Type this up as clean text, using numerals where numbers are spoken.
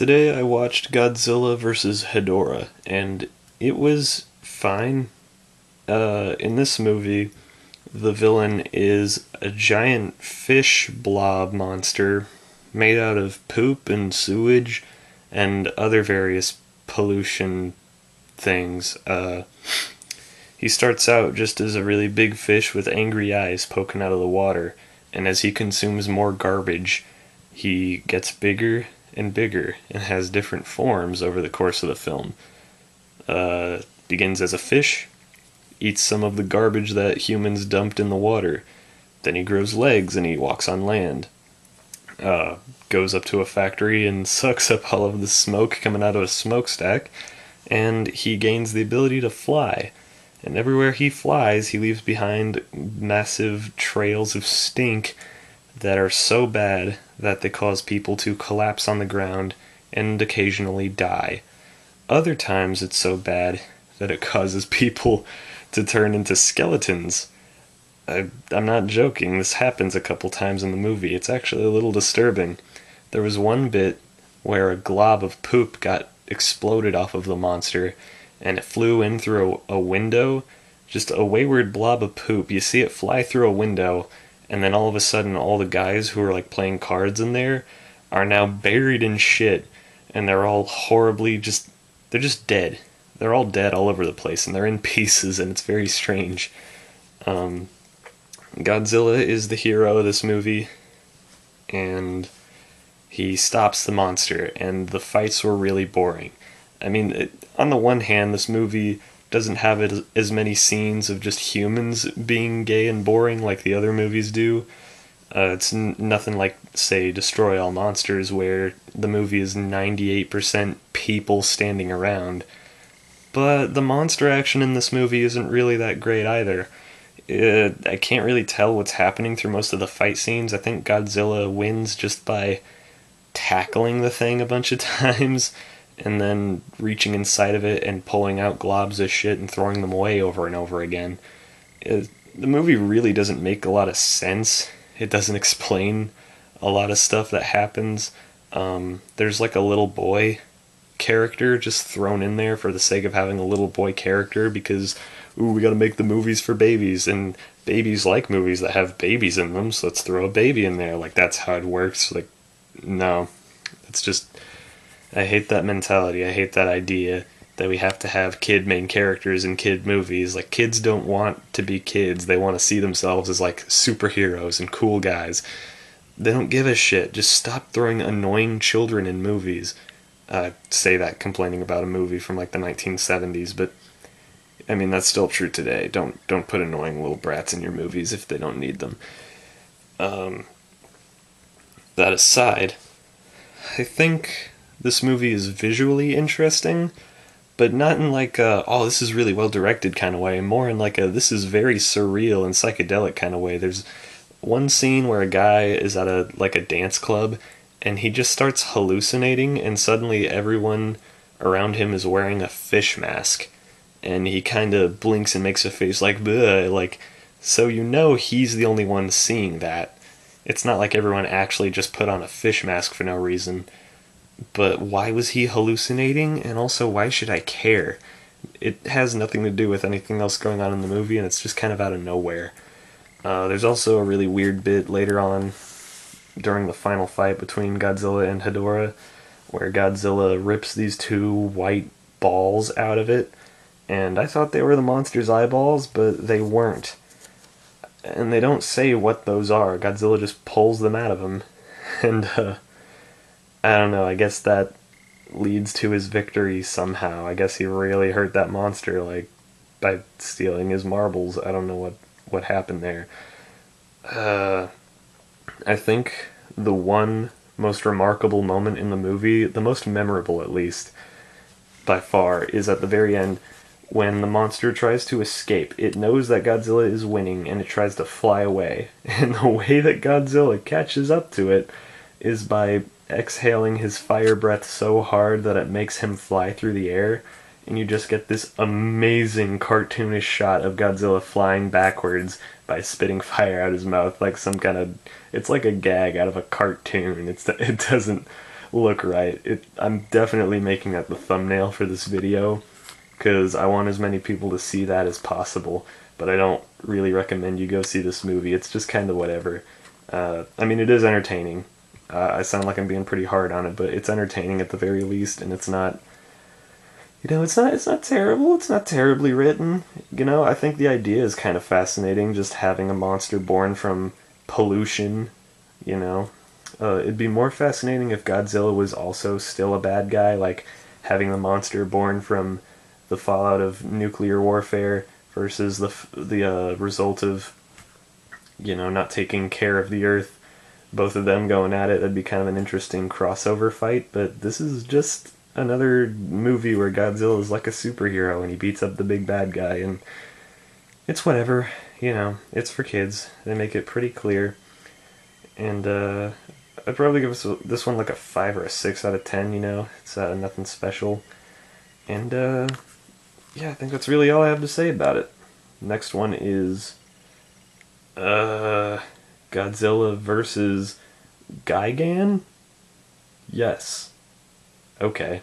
Today I watched Godzilla vs. Hedorah, and it was fine. In this movie, the villain is a giant fish blob monster made out of poop and sewage and other various pollution things. He starts out just as a really big fish with angry eyes poking out of the water, and as he consumes more garbage, he gets bigger and bigger and has different forms over the course of the film. Begins as a fish, eats some of the garbage that humans dumped in the water. Then he grows legs and he walks on land. Goes up to a factory and sucks up all of the smoke coming out of a smokestack, and he gains the ability to fly. And everywhere he flies, he leaves behind massive trails of stink that are so bad that they cause people to collapse on the ground and occasionally die. Other times it's so bad that it causes people to turn into skeletons. I'm not joking, this happens a couple times in the movie. It's actually a little disturbing. There was one bit where a glob of poop got exploded off of the monster, and it flew in through a window. Just a wayward blob of poop. You see it fly through a window, and then all of a sudden all the guys who are like playing cards in there are now buried in shit, and they're all they're just dead. They're all dead all over the place, and they're in pieces, and it's very strange. Godzilla is the hero of this movie, and he stops the monster, and the fights were really boring. I mean, on the one hand, this movie doesn't have as many scenes of just humans being gay and boring like the other movies do. It's nothing like, say, Destroy All Monsters, where the movie is 98% people standing around. But the monster action in this movie isn't really that great either. I can't really tell what's happening through most of the fight scenes. I think Godzilla wins just by tackling the thing a bunch of times, and then reaching inside of it and pulling out globs of shit and throwing them away over and over again. The movie really doesn't make a lot of sense. It doesn't explain a lot of stuff that happens. There's like a little boy character just thrown in there for the sake of having a little boy character because, we gotta make the movies for babies, and babies like movies that have babies in them, so let's throw a baby in there. Like, that's how it works. Like, no. It's just, I hate that mentality. I hate that idea that we have to have kid main characters in kid movies. Like, kids don't want to be kids. They want to see themselves as, like, superheroes and cool guys. They don't give a shit. Just stop throwing annoying children in movies. Say that complaining about a movie from, like, the 1970s, but, I mean, that's still true today. Don't put annoying little brats in your movies if they don't need them. That aside, I think this movie is visually interesting, but not in like a, oh, this is really well directed kind of way, more in like a, this is very surreal and psychedelic kind of way. There's one scene where a guy is at a dance club, and he just starts hallucinating, and suddenly everyone around him is wearing a fish mask, and he kind of blinks and makes a face like, bleh, like, so he's the only one seeing that. It's not like everyone actually just put on a fish mask for no reason. But why was he hallucinating? And also, why should I care? It has nothing to do with anything else going on in the movie, and it's just kind of out of nowhere. There's also a really weird bit later on during the final fight between Godzilla and Hedorah, where Godzilla rips these two white balls out of it, and I thought they were the monster's eyeballs, but they weren't. And they don't say what those are. Godzilla just pulls them out of him. And, I don't know, I guess that leads to his victory somehow. I guess he really hurt that monster, like, by stealing his marbles. I don't know what happened there. I think the one most remarkable moment in the movie, the most memorable at least, by far, is at the very end, when the monster tries to escape. It knows that Godzilla is winning, and it tries to fly away. And the way that Godzilla catches up to it is by exhaling his fire breath so hard that it makes him fly through the air, and you just get this amazing cartoonish shot of Godzilla flying backwards by spitting fire out his mouth like some kind of... It's like a gag out of a cartoon. It doesn't look right. I'm definitely making that the thumbnail for this video because I want as many people to see that as possible. But I don't really recommend you go see this movie. It's just kind of whatever. I mean, it is entertaining. I sound like I'm being pretty hard on it, but it's entertaining at the very least, and it's not. It's not terrible. It's not terribly written. I think the idea is kind of fascinating. Just having a monster born from pollution. You know, it'd be more fascinating if Godzilla was also still a bad guy, like having the monster born from the fallout of nuclear warfare versus the result of not taking care of the Earth. Both of them going at it. That'd be kind of an interesting crossover fight. But this is just another movie where Godzilla is like a superhero and he beats up the big bad guy, and it's whatever. It's for kids. They make it pretty clear. And I'd probably give this one like a 5 or a 6 out of 10. It's nothing special. And yeah, I think that's really all I have to say about it. Next one is Godzilla versus Gigan? Yes. Okay.